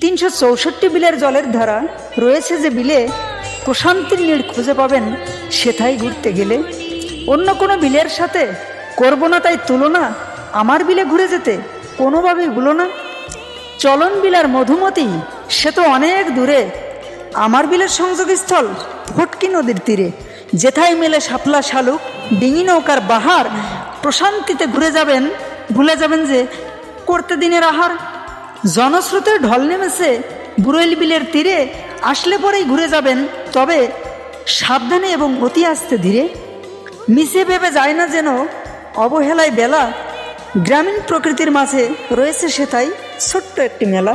364 বিলের জলের ধারা রয়েছে যে বিলে প্রশান্তির নীড় খুঁজে পাবেন সেথায় ঘুরতে গেলে। অন্য কোনো বিলের সাথে করব না তাই তুলনা, আমার বিলে ঘুরে যেতে কোনোভাবেই ভুলো না। চলন বিলার মধুমতি সে তো অনেক দূরে, আমার বিলের সংযোগস্থল ফটকি নদীর তীরে। যেথায় মেলে শাপলা শালুক ডিঙি নৌকার বাহার, প্রশান্তিতে ঘুরে যাবেন, ভুলে যাবেন যে করতে দিনের আহার। জনস্রোতের ঢল নেমেছে বুড়ৈল বিলের তীরে, আসলে পরেই ঘুরে যাবেন, তবে সাবধানে এবং অতি আস্তে ধীরে। মিশে ভেবে যায় না যেন অবহেলায় বেলা, গ্রামীণ প্রকৃতির মাঝে রয়েছে সেথায় ছোট্ট একটি মেলা।